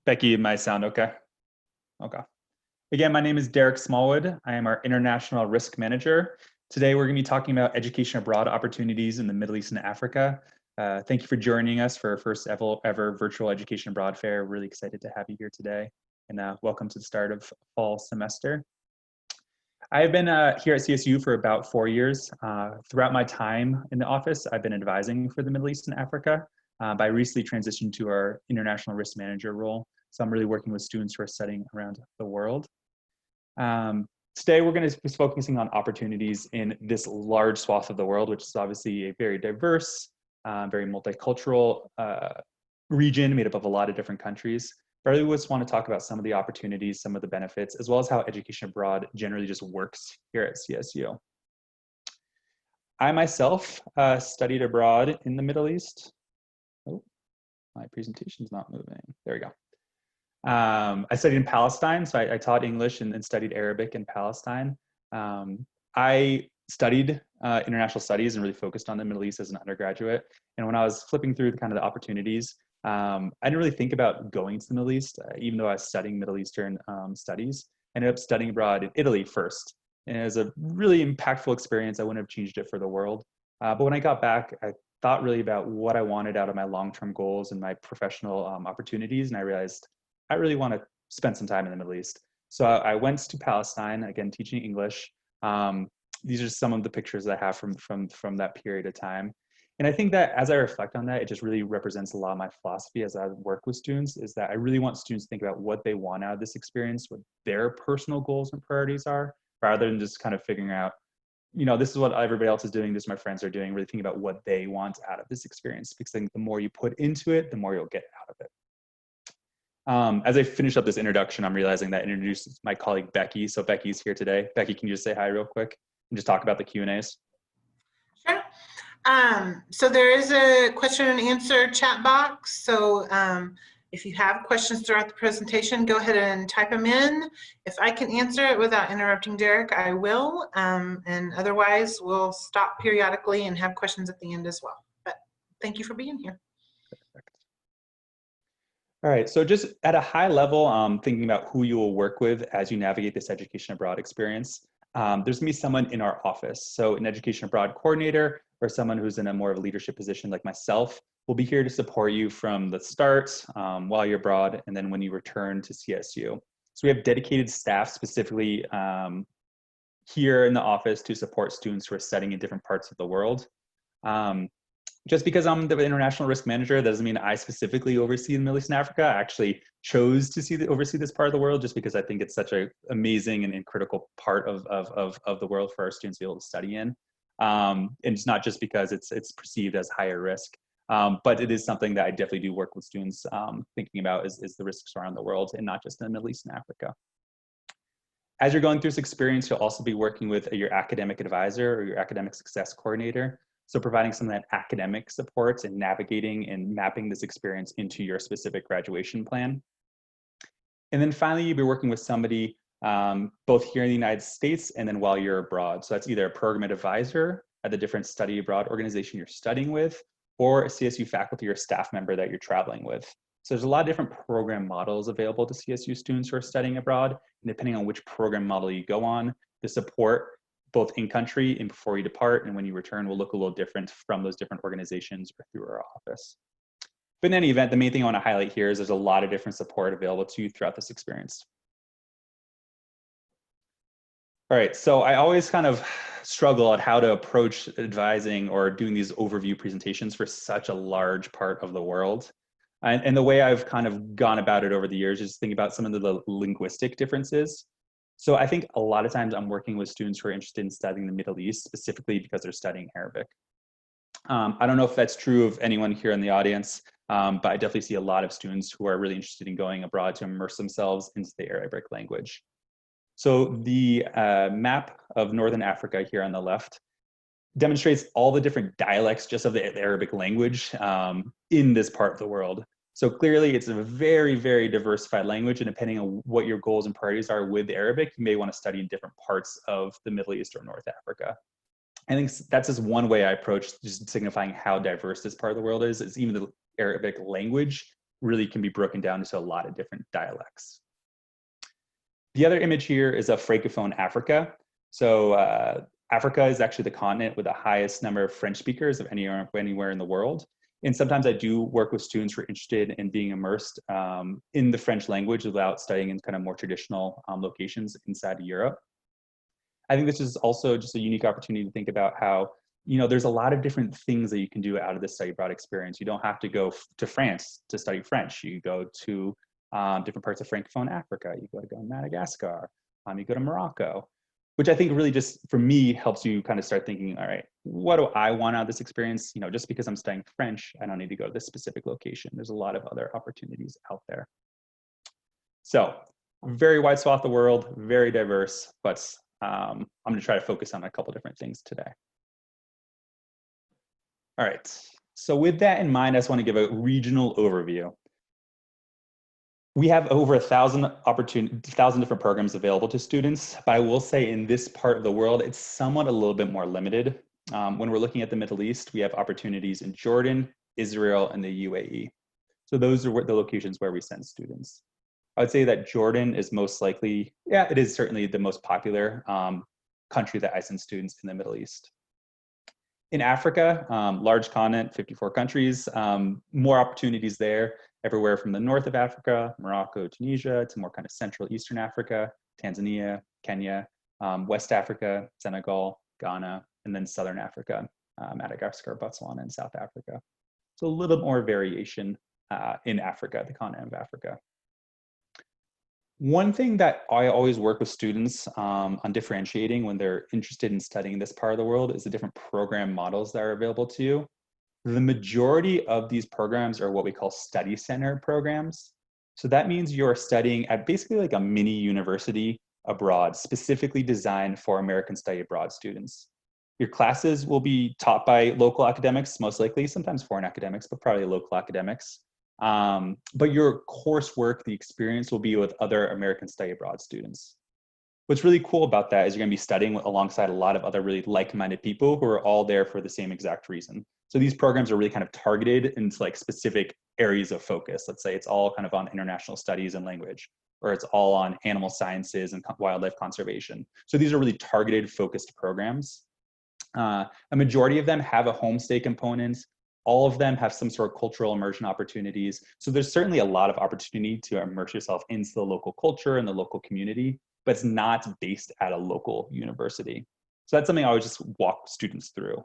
Becky, my sound okay? Okay. Again, my name is Derek Smallwood. I am our International Risk Manager. Today, we're going to be talking about education abroad opportunities in the Middle East and Africa. Thank you for joining us for our first ever virtual Education Abroad Fair. Really excited to have you here today, and welcome to the start of fall semester. I have been here at CSU for about 4 years. Throughout my time in the office, I've been advising for the Middle East and Africa, but I recently transitioned to our International Risk Manager role. So I'm really working with students who are studying around the world. Today, we're going to be focusing on opportunities in this large swath of the world, which is obviously a very diverse, very multicultural region made up of a lot of different countries. But I really just want to talk about some of the opportunities, some of the benefits, as well as how education abroad generally just works here at CSU. I myself studied abroad in the Middle East. Oh, my presentation's not moving. There we go. I studied in Palestine, so I taught English and studied Arabic in Palestine. I studied international studies and really focused on the Middle East as an undergraduate. And when I was flipping through the opportunities, I didn't really think about going to the Middle East, even though I was studying Middle Eastern studies. I ended up studying abroad in Italy first. And it was a really impactful experience. I wouldn't have changed it for the world. But when I got back, I thought really about what I wanted out of my long-term goals and my professional opportunities. And I realized I really want to spend some time in the Middle East. So I went to Palestine, again, teaching English. These are some of the pictures I have from that period of time. And I think that as I reflect on that, it just really represents a lot of my philosophy as I work with students, is that I really want students to think about what they want out of this experience, what their personal goals and priorities are, rather than just kind of figuring out, this is what everybody else is doing, this is what my friends are doing, really think about what they want out of this experience, because I think the more you put into it, the more you'll get out of it. As I finish up this introduction, I'm realizing that I introduced my colleague, Becky. So Becky's here today. Becky, can you just say hi real quick and just talk about the Q&As? Sure. So there is a question and answer chat box. So if you have questions throughout the presentation, go ahead and type them in. If I can answer it without interrupting Derek, I will. And otherwise, we'll stop periodically and have questions at the end as well. But thank you for being here. Perfect. All right, so just at a high level, thinking about who you will work with as you navigate this education abroad experience, there's gonna be someone in our office. So an education abroad coordinator or someone who's in a more of a leadership position like myself will be here to support you from the start while you're abroad and then when you return to CSU. So we have dedicated staff specifically here in the office to support students who are studying in different parts of the world. Just because I'm the international risk manager doesn't mean I specifically oversee the Middle East and Africa. I actually chose to oversee this part of the world just because I think it's such an amazing and critical part of the world for our students to be able to study in. And it's not just because it's perceived as higher risk, but it is something that I definitely do work with students thinking about is the risks around the world and not just in the Middle East and Africa. As you're going through this experience, you'll also be working with your academic advisor or your academic success coordinator. So providing some of that academic support and navigating and mapping this experience into your specific graduation plan. And then finally, you'll be working with somebody both here in the United States and then while you're abroad. So that's either a program advisor at the different study abroad organization you're studying with, or a CSU faculty or staff member that you're traveling with. So there's a lot of different program models available to CSU students who are studying abroad. And depending on which program model you go on, the support both in country and before you depart and when you return will look a little different from those different organizations or through our office. But in any event, the main thing I want to highlight here is there's a lot of different support available to you throughout this experience. All right, so I always kind of struggle at how to approach advising or doing these overview presentations for such a large part of the world. And the way I've kind of gone about it over the years is thinking about some of the linguistic differences. So I think a lot of times I'm working with students who are interested in studying the Middle East, specifically because they're studying Arabic. I don't know if that's true of anyone here in the audience, but I definitely see a lot of students who are really interested in going abroad to immerse themselves into the Arabic language. So the map of Northern Africa here on the left demonstrates all the different dialects just of the Arabic language in this part of the world. So clearly it's a very, very diversified language, and depending on what your goals and priorities are with Arabic, you may want to study in different parts of the Middle East or North Africa. I think that's just one way I approach just signifying how diverse this part of the world is even the Arabic language really can be broken down into a lot of different dialects. The other image here is of Francophone Africa. So Africa is actually the continent with the highest number of French speakers of anywhere in the world. And sometimes I do work with students who are interested in being immersed in the French language without studying in kind of more traditional locations inside of Europe. I think this is also just a unique opportunity to think about how, there's a lot of different things that you can do out of this study abroad experience. You don't have to go to France to study French. You go to different parts of Francophone Africa. You go to Madagascar. You go to Morocco, which I think really just, for me, helps you kind of start thinking, all right, what do I want out of this experience? Just because I'm studying French, I don't need to go to this specific location. There's a lot of other opportunities out there. So very wide swath of the world, very diverse, but I'm going to try to focus on a couple different things today. All right, so with that in mind, I just want to give a regional overview. We have over 1,000 different programs available to students, but I will say in this part of the world, it's somewhat a little bit more limited. When we're looking at the Middle East, we have opportunities in Jordan, Israel, and the UAE. So those are the locations where we send students. I would say that Jordan is most likely, it is certainly the most popular country that I send students in the Middle East. In Africa, large continent, 54 countries, more opportunities there, everywhere from the north of Africa, Morocco, Tunisia, to more kind of Central Eastern Africa, Tanzania, Kenya, West Africa, Senegal, Ghana, and then Southern Africa, Madagascar, Botswana, and South Africa. So a little more variation in Africa, the continent of Africa. One thing that I always work with students on differentiating when they're interested in studying this part of the world is the different program models that are available to you. The majority of these programs are what we call study center programs. So that means you're studying at basically like a mini university abroad, specifically designed for American study abroad students. Your classes will be taught by local academics, most likely, sometimes foreign academics, but probably local academics. But your coursework, the experience will be with other American study abroad students. What's really cool about that is you're gonna be studying alongside a lot of other really like-minded people who are all there for the same exact reason. So these programs are really kind of targeted into like specific areas of focus. Let's say it's all kind of on international studies and language, or it's all on animal sciences and wildlife conservation. So these are really targeted, focused programs. A majority of them have a homestay component. All of them have some sort of cultural immersion opportunities. So there's certainly a lot of opportunity to immerse yourself into the local culture and the local community, but it's not based at a local university. So that's something I would just walk students through.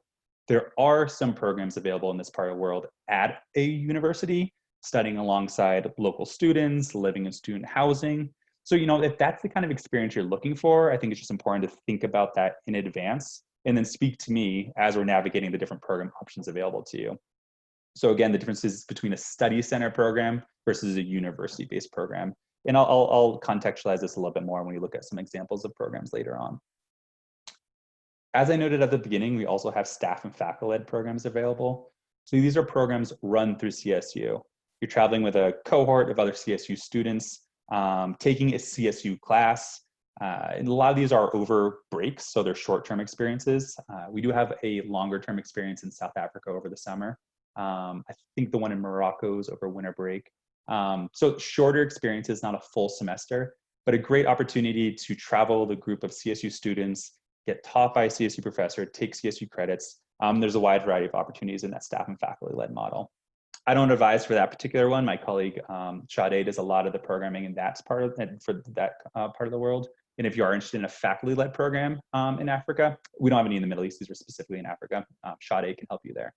There are some programs available in this part of the world at a university, studying alongside local students, living in student housing. So, if that's the kind of experience you're looking for, I think it's just important to think about that in advance and then speak to me as we're navigating the different program options available to you. So again, the differences between a study center program versus a university-based program. And I'll contextualize this a little bit more when we look at some examples of programs later on. As I noted at the beginning, we also have staff and faculty-led programs available. So these are programs run through CSU. You're traveling with a cohort of other CSU students, taking a CSU class. And a lot of these are over breaks, so they're short-term experiences. We do have a longer-term experience in South Africa over the summer. I think the one in Morocco is over winter break. So shorter experiences, not a full semester, but a great opportunity to travel with a group of CSU students, get taught by a CSU professor, take CSU credits. There's a wide variety of opportunities in that staff and faculty-led model. I don't advise for that particular one. My colleague Sade does a lot of the programming in that part of the world. And if you are interested in a faculty-led program in Africa, we don't have any in the Middle East. These are specifically in Africa. Sade can help you there.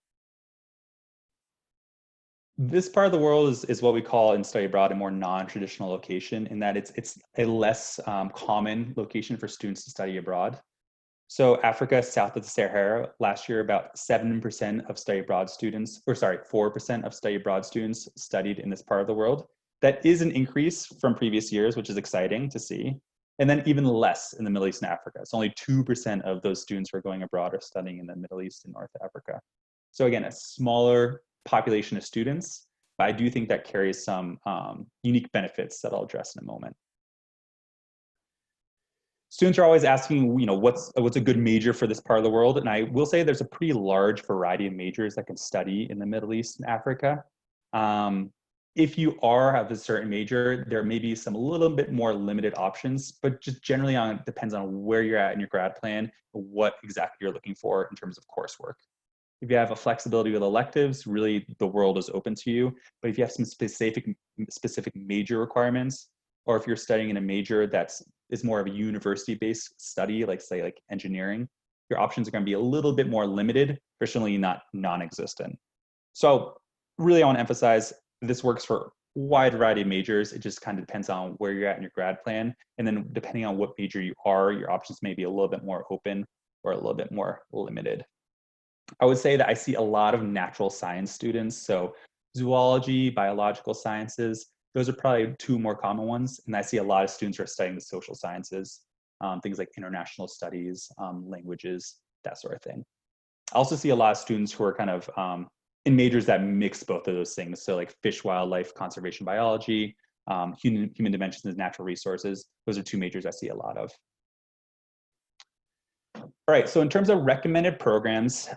This part of the world is what we call in study abroad a more non-traditional location, in that it's a less common location for students to study abroad. So Africa, south of the Sahara, last year about 7% of study abroad students, 4% of study abroad students studied in this part of the world. That is an increase from previous years, which is exciting to see. And then even less in the Middle East and Africa. It's only 2% of those students who are going abroad are studying in the Middle East and North Africa. So again, a smaller population of students, but I do think that carries some unique benefits that I'll address in a moment. Students are always asking, what's a good major for this part of the world? And I will say there's a pretty large variety of majors that can study in the Middle East and Africa. if you have a certain major, there may be some a little bit more limited options, but just generally depends on where you're at in your grad plan, what exactly you're looking for in terms of coursework. If you have a flexibility with electives, really the world is open to you. But if you have some specific major requirements, or if you're studying in a major is more of a university-based study, like say like engineering, your options are going to be a little bit more limited, certainly not non-existent. So really I want to emphasize this works for a wide variety of majors. It just kind of depends on where you're at in your grad plan. And then depending on what major you are, your options may be a little bit more open or a little bit more limited. I would say that I see a lot of natural science students. So zoology, biological sciences, those are probably two more common ones. And I see a lot of students who are studying the social sciences, things like international studies, languages, that sort of thing. I also see a lot of students who are kind of in majors that mix both of those things. So like fish, wildlife, conservation biology, human dimensions and natural resources. Those are two majors I see a lot of. All right, so in terms of recommended programs,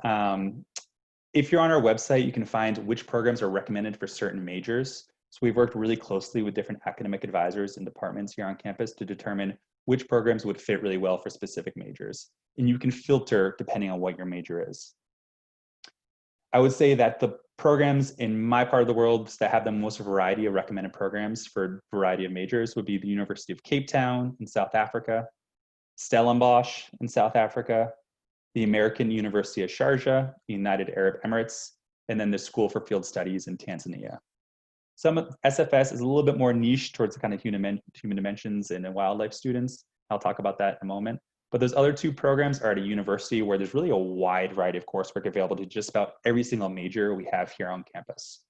if you're on our website, you can find which programs are recommended for certain majors. So we've worked really closely with different academic advisors and departments here on campus to determine which programs would fit really well for specific majors. And you can filter depending on what your major is. I would say that the programs in my part of the world that have the most variety of recommended programs for a variety of majors would be the University of Cape Town in South Africa, Stellenbosch in South Africa, the American University of Sharjah, the United Arab Emirates, and then the School for Field Studies in Tanzania. Some of SFS is a little bit more niche towards the kind of human dimensions and wildlife students. I'll talk about that in a moment. But those other two programs are at a university where there's really a wide variety of coursework available to just about every single major we have here on campus.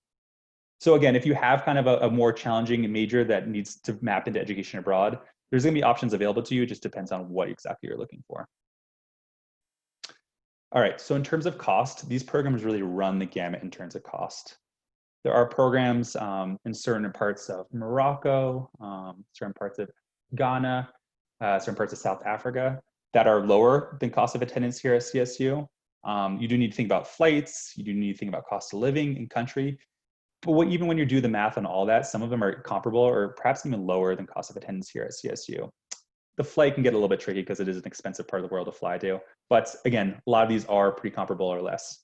So again, if you have kind of a more challenging major that needs to map into education abroad, there's going to be options available to you. It just depends on what exactly you're looking for. All right, so in terms of cost, these programs really run the gamut in terms of cost. There are programs in certain parts of Morocco, certain parts of Ghana, certain parts of South Africa that are lower than cost of attendance here at CSU. You do need to think about flights, you do need to think about cost of living in country. But even when you do the math on all that, some of them are comparable or perhaps even lower than cost of attendance here at CSU. The flight can get a little bit tricky because it is an expensive part of the world to fly to. But again, a lot of these are pretty comparable or less.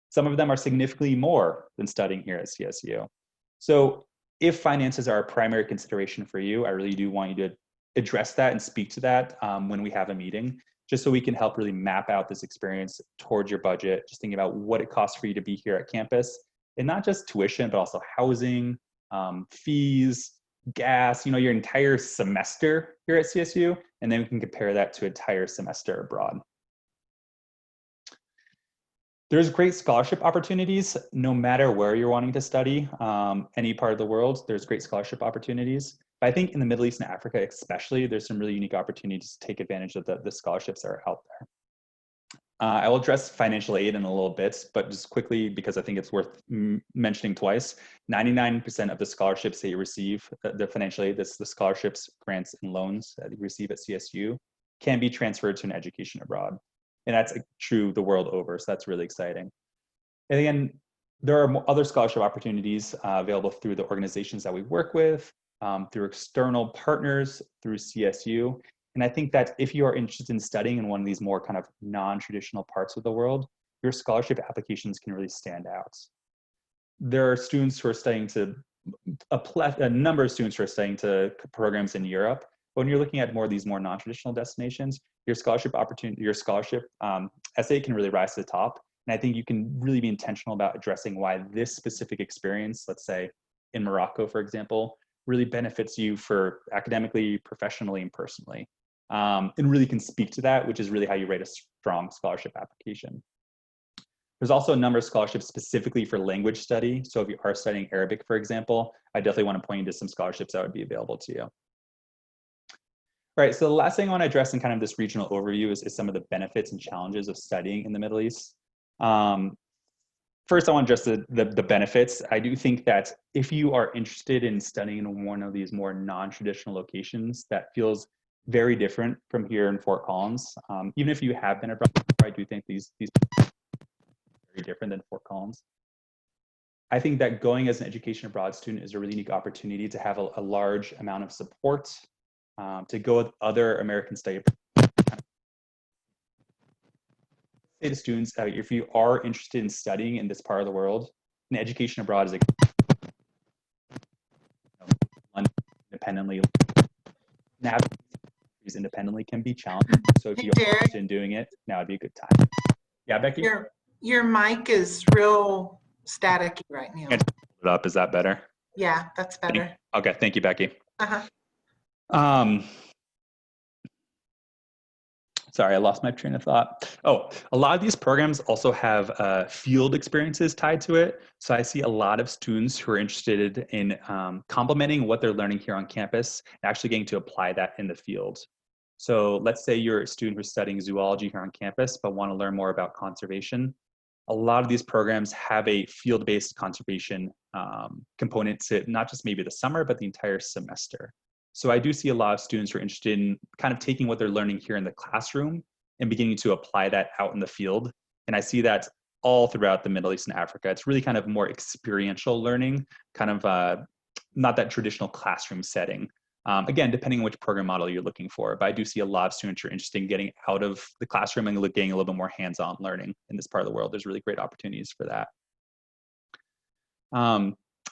Some of them are significantly more than studying here at CSU. So if finances are a primary consideration for you, I really do want you to address that and speak to that when we have a meeting, just so we can help really map out this experience towards your budget, just thinking about what it costs for you to be here at campus, and not just tuition, but also housing, fees, gas, your entire semester here at CSU, and then we can compare that to an entire semester abroad. There's great scholarship opportunities no matter where you're wanting to study, any part of the world, there's great scholarship opportunities. But I think in the Middle East and Africa especially, there's some really unique opportunities to take advantage of the scholarships that are out there. I will address financial aid in a little bit, but just quickly, because I think it's worth mentioning twice, 99% of the scholarships that you receive, the financial aid, the scholarships, grants, and loans that you receive at CSU can be transferred to an education abroad. And that's true the world over, so that's really exciting. And again, there are other scholarship opportunities available through the organizations that we work with, through external partners, through CSU. And I think that if you are interested in studying in one of these more kind of non-traditional parts of the world, your scholarship applications can really stand out. There are students who are studying a number of students who are studying to programs in Europe. When you're looking at these more non-traditional destinations, your scholarship essay can really rise to the top. And I think you can really be intentional about addressing why this specific experience, let's say in Morocco, for example, really benefits you for academically, professionally, and personally. And really can speak to that, which is really how you write a strong scholarship application. There's also a number of scholarships specifically for language study. So if you are studying Arabic, for example, I definitely want to point you to some scholarships that would be available to you. All right, so the last thing I want to address in kind of this regional overview is some of the benefits and challenges of studying in the Middle East. First, I want to address the benefits. I do think that if you are interested in studying in one of these more non-traditional locations that feels very different from here in Fort Collins, even if you have been abroad, I do think these are very different than Fort Collins. I think that going as an education abroad student is a really unique opportunity to have a large amount of support, to go with other American study. Say to students, if you are interested in studying in this part of the world, an education abroad is independently. Navigating independently can be challenging. So if you're interested in doing it, now would be a good time. Yeah, Becky? Your mic is real staticky right now. Hold it up. Is that better? Yeah, that's better. Okay, thank you, Becky. Uh-huh. Sorry, I lost my train of thought. Oh, a lot of these programs also have field experiences tied to it. So I see a lot of students who are interested in complementing what they're learning here on campus and actually getting to apply that in the field. So let's say you're a student who's studying zoology here on campus, but want to learn more about conservation. A lot of these programs have a field-based conservation component to not just maybe the summer, but the entire semester. So I do see a lot of students who are interested in kind of taking what they're learning here in the classroom and beginning to apply that out in the field. And I see that all throughout the Middle East and Africa. It's really kind of more experiential learning, kind of not that traditional classroom setting. Again, depending on which program model you're looking for, but I do see a lot of students who are interested in getting out of the classroom and getting a little bit more hands-on learning in this part of the world. There's really great opportunities for that.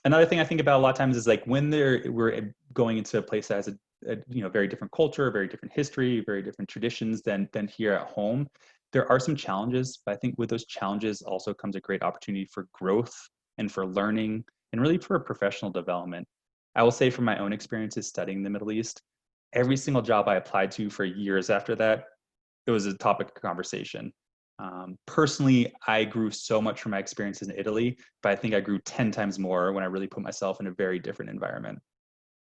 Another thing I think about a lot of times is like when we're going into a place that has a very different culture, very different history, very different traditions than here at home. There are some challenges, but I think with those challenges also comes a great opportunity for growth and for learning and really for professional development. I will say from my own experiences studying the Middle East, every single job I applied to for years after that, it was a topic of conversation. Personally, I grew so much from my experiences in Italy, but I think I grew 10 times more when I really put myself in a very different environment.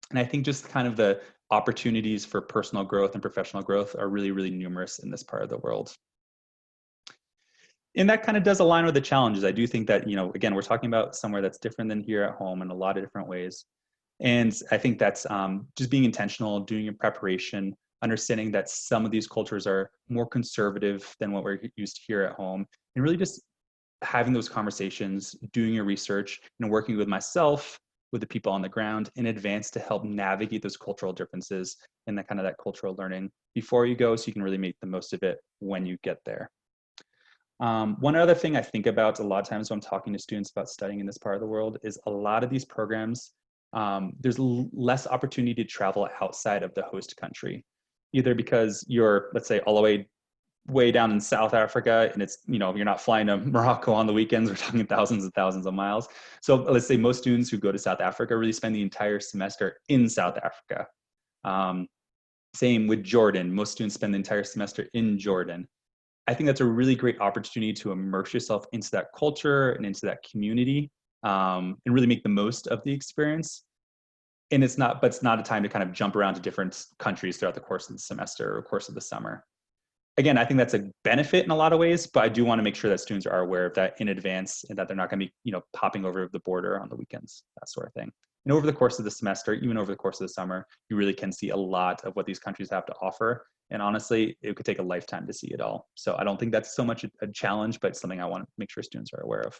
And I think just kind of the opportunities for personal growth and professional growth are really, really numerous in this part of the world. And that kind of does align with the challenges. I do think that, again, we're talking about somewhere that's different than here at home in a lot of different ways. And I think that's just being intentional, doing your preparation, understanding that some of these cultures are more conservative than what we're used to here at home, and really just having those conversations, doing your research, and working with myself, with the people on the ground in advance to help navigate those cultural differences and that kind of that cultural learning before you go, so you can really make the most of it when you get there. One other thing I think about a lot of times when I'm talking to students about studying in this part of the world is a lot of these programs, there's less opportunity to travel outside of the host country, either because you're, let's say, all the way down in South Africa, and it's, you're not flying to Morocco on the weekends. We're talking thousands and thousands of miles. So let's say most students who go to South Africa really spend the entire semester in South Africa. Same with Jordan. Most students spend the entire semester in Jordan. I think that's a really great opportunity to immerse yourself into that culture and into that community, and really make the most of the experience. And it's not a time to kind of jump around to different countries throughout the course of the semester or course of the summer. Again, I think that's a benefit in a lot of ways, but I do want to make sure that students are aware of that in advance and that they're not going to be, popping over the border on the weekends, that sort of thing. And over the course of the semester, even over the course of the summer, you really can see a lot of what these countries have to offer. And honestly, it could take a lifetime to see it all. So I don't think that's so much a challenge, but it's something I want to make sure students are aware of.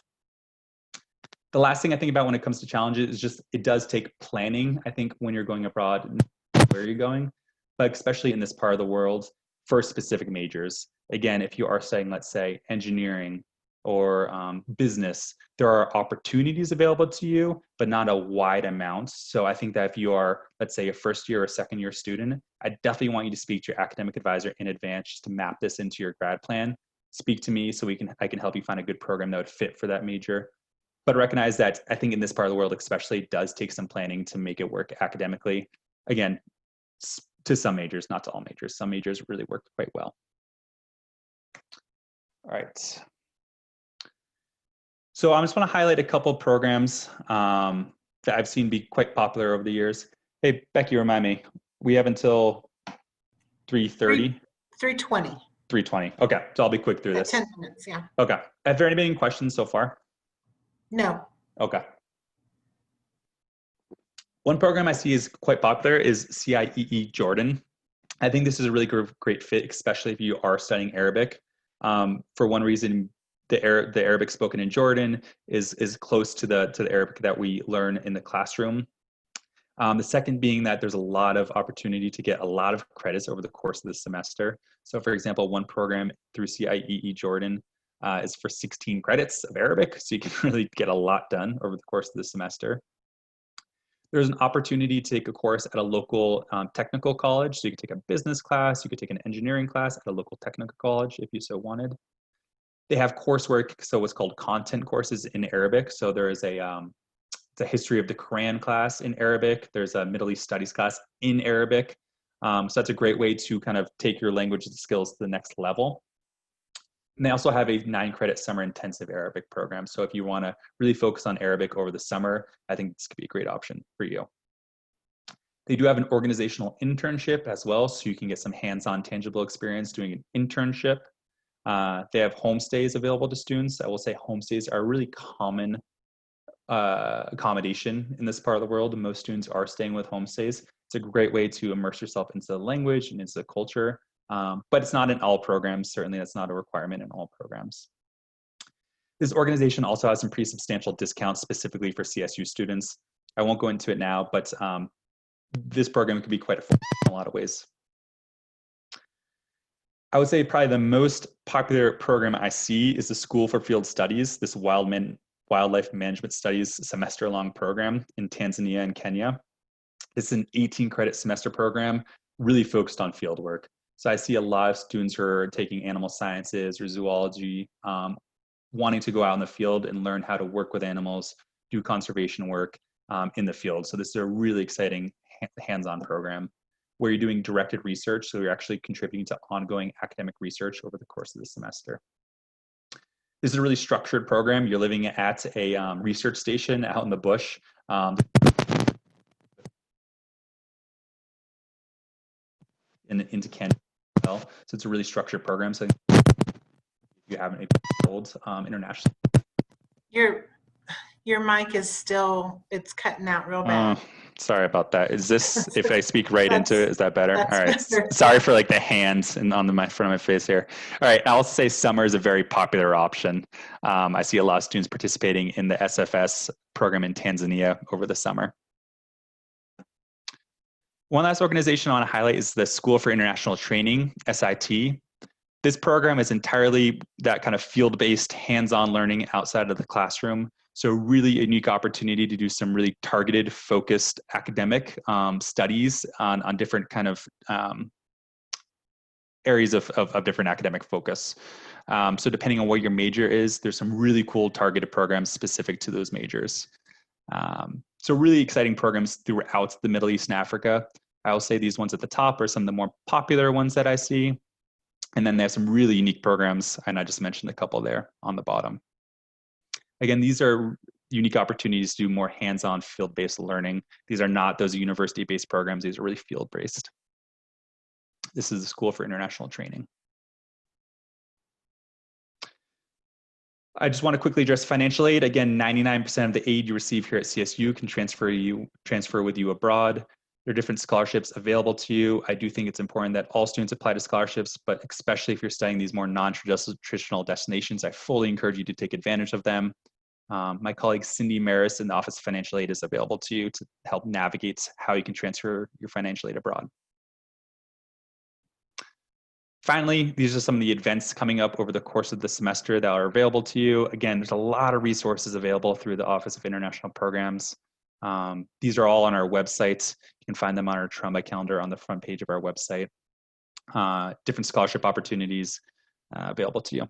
The last thing I think about when it comes to challenges is just, it does take planning, I think, when you're going abroad, where you're going, but especially in this part of the world for specific majors. Again, if you are studying, let's say, engineering or business, there are opportunities available to you, but not a wide amount. So I think that if you are, let's say, a first year or second year student, I definitely want you to speak to your academic advisor in advance just to map this into your grad plan. Speak to me so I can help you find a good program that would fit for that major. But recognize that I think in this part of the world especially, it does take some planning to make it work academically. Again, to some majors, not to all majors. Some majors really work quite well. All right. So I just want to highlight a couple of programs that I've seen be quite popular over the years. Hey, Becky, remind me, we have until 3:30? 3:20. 3:20. Okay, so I'll be quick through this. 10 minutes, yeah. Okay. Have there been any questions so far? No. Okay. One program I see is quite popular is CIEE Jordan. I think this is a really great fit, especially if you are studying Arabic. For one reason the Arabic spoken in Jordan is close to the Arabic that we learn in the classroom. The second being that there's a lot of opportunity to get a lot of credits over the course of the semester. So for example, one program through CIEE Jordan is for 16 credits of Arabic. So you can really get a lot done over the course of the semester. There's an opportunity to take a course at a local technical college. So you could take a business class, you could take an engineering class at a local technical college if you so wanted. They have coursework, so what's called content courses in Arabic. So there is it's a history of the Quran class in Arabic. There's a Middle East studies class in Arabic. So that's a great way to kind of take your language skills to the next level. And they also have a 9-credit summer intensive Arabic program. So if you want to really focus on Arabic over the summer, I think this could be a great option for you. They do have an organizational internship as well, so you can get some hands-on tangible experience doing an internship. They have homestays available to students. I will say homestays are a really common accommodation in this part of the world. Most students are staying with homestays. It's a great way to immerse yourself into the language and into the culture, but it's not in all programs. Certainly that's not a requirement in all programs. This organization also has some pretty substantial discounts specifically for CSU students. I won't go into it now, but this program can be quite affordable in a lot of ways. I would say probably the most popular program I see is the School for Field Studies, this Wildlife Management Studies semester-long program in Tanzania and Kenya. It's an 18-credit semester program, really focused on field work. So I see a lot of students who are taking animal sciences or zoology, wanting to go out in the field and learn how to work with animals, do conservation work in the field. So this is a really exciting hands-on program where you're doing directed research. So you're actually contributing to ongoing academic research over the course of the semester. This is a really structured program. You're living at a research station out in the bush. Into Canada as well. So it's a really structured program. So if you haven't enrolled internationally. Your mic is still, it's cutting out real bad. Sorry about that. Is this, if I speak right into it, is that better? All right. Better. Sorry for like the hands and on my front of my face here. All right. I'll say summer is a very popular option. I see a lot of students participating in the SFS program in Tanzania over the summer. One last organization I want to highlight is the School for International Training, SIT. This program is entirely that kind of field-based hands-on learning outside of the classroom. So really unique opportunity to do some really targeted, focused academic studies on different kind of areas of different academic focus. So depending on what your major is, there's some really cool targeted programs specific to those majors. So really exciting programs throughout the Middle East and Africa. I will say these ones at the top are some of the more popular ones that I see. And then they have some really unique programs, and I just mentioned a couple there on the bottom. Again, these are unique opportunities to do more hands-on field-based learning. These are not those university-based programs. These are really field-based. This is the School for International Training. I just want to quickly address financial aid. Again, 99% of the aid you receive here at CSU can transfer with you abroad. There are different scholarships available to you. I do think it's important that all students apply to scholarships, but especially if you're studying these more non-traditional destinations, I fully encourage you to take advantage of them. My colleague Cindy Maris in the Office of Financial Aid is available to you to help navigate how you can transfer your financial aid abroad. Finally, these are some of the events coming up over the course of the semester that are available to you. Again, there's a lot of resources available through the Office of International Programs. These are all on our website. You can find them on our Trumba calendar on the front page of our website. Different scholarship opportunities available to you.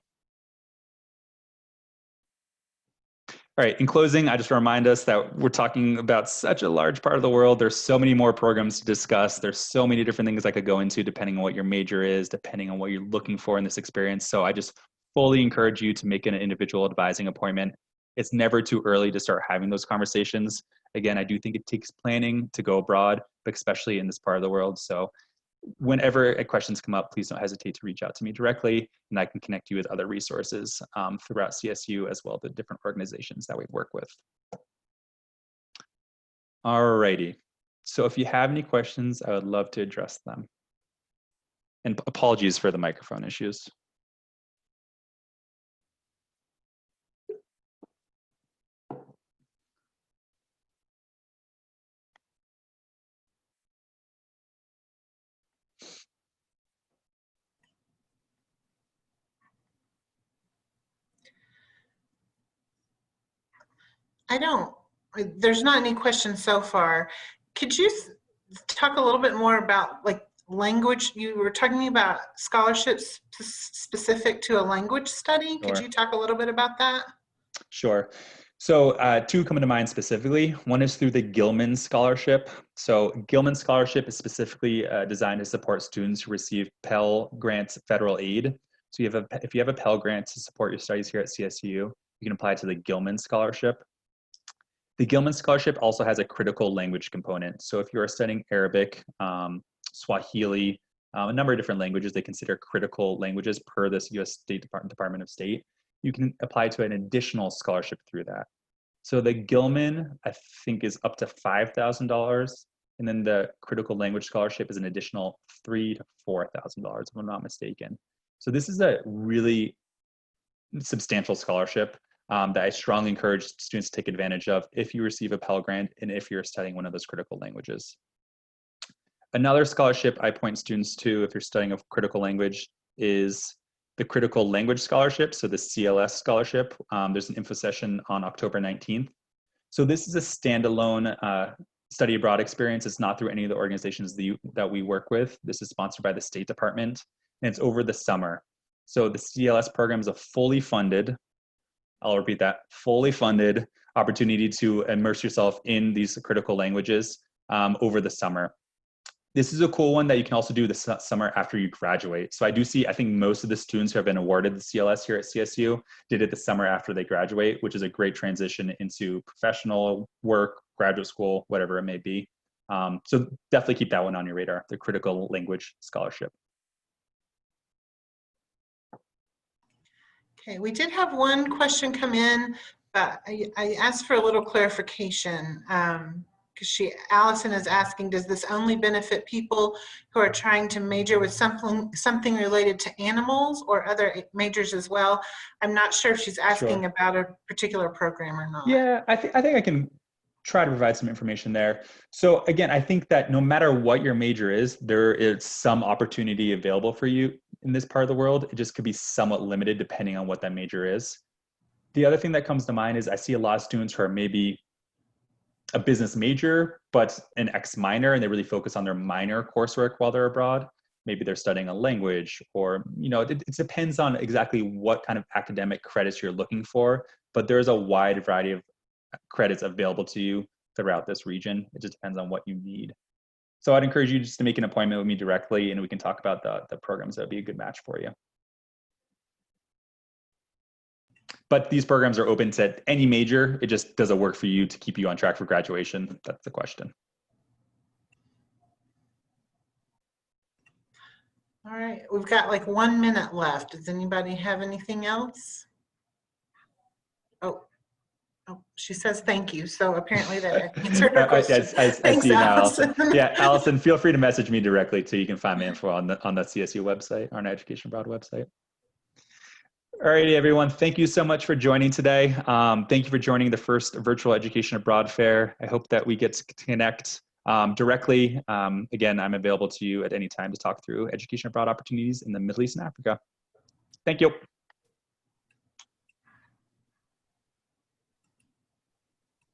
All right, in closing, I just remind us that we're talking about such a large part of the world. There's so many more programs to discuss. There's so many different things I could go into depending on what your major is, depending on what you're looking for in this experience. So I just fully encourage you to make an individual advising appointment. It's never too early to start having those conversations. Again, I do think it takes planning to go abroad, but especially in this part of the world. So whenever questions come up, please don't hesitate to reach out to me directly, and I can connect you with other resources throughout CSU, as well as the different organizations that we work with. All righty. So if you have any questions, I would love to address them. And apologies for the microphone issues. I don't. There's not any questions so far. Could you talk a little bit more about like language? You were talking about scholarships specific to a language study. Could Sure. you talk a little bit about that? Sure. So two come to mind specifically. One is through the Gilman Scholarship. So Gilman Scholarship is specifically designed to support students who receive Pell Grants federal aid. So if you have a Pell Grant to support your studies here at CSU, you can apply to the Gilman Scholarship. The Gilman Scholarship also has a critical language component. So if you are studying Arabic, Swahili, a number of different languages they consider critical languages per this U.S. Department of State, you can apply to an additional scholarship through that. So the Gilman, I think, is up to $5,000, and then the critical language scholarship is an additional $3,000 to $4,000, if I'm not mistaken. So this is a really substantial scholarship that I strongly encourage students to take advantage of if you receive a Pell Grant and if you're studying one of those critical languages. Another scholarship I point students to if you're studying a critical language is the Critical Language Scholarship, so the CLS Scholarship. There's an info session on October 19th. So this is a standalone study abroad experience. It's not through any of the organizations that we work with. This is sponsored by the State Department, and it's over the summer. So the CLS program is a fully funded, I'll repeat that, fully funded opportunity to immerse yourself in these critical languages over the summer. This is a cool one that you can also do this summer after you graduate. So I think most of the students who have been awarded the CLS here at CSU did it the summer after they graduate, which is a great transition into professional work, graduate school, whatever it may be. So definitely keep that one on your radar, the Critical Language Scholarship. Okay, we did have one question come in, but I asked for a little clarification. Because Allison is asking, does this only benefit people who are trying to major with something related to animals or other majors as well? I'm not sure if she's asking about a particular program or not. Yeah, I think I can try to provide some information there. So again, I think that no matter what your major is, there is some opportunity available for you in this part of the world. It just could be somewhat limited depending on what that major is. The other thing that comes to mind is I see a lot of students who are maybe a business major, but an ex minor, and they really focus on their minor coursework while they're abroad. Maybe they're studying a language, or it depends on exactly what kind of academic credits you're looking for, but there's a wide variety of credits available to you throughout this region. It just depends on what you need. So I'd encourage you just to make an appointment with me directly, and we can talk about the programs that would be a good match for you. But these programs are open to any major. It just does it work for you to keep you on track for graduation? That's the question. All right, we've got like 1 minute left. Does anybody have anything else? Oh, she says thank you. So apparently that answered her question. I see now, Allison. Yeah, Allison, feel free to message me directly too. You can find my info on the CSU website, on our Education Abroad website. All righty, everyone. Thank you so much for joining today. Thank you for joining the first virtual Education Abroad fair. I hope that we get to connect directly. Again, I'm available to you at any time to talk through education abroad opportunities in the Middle East and Africa. Thank you.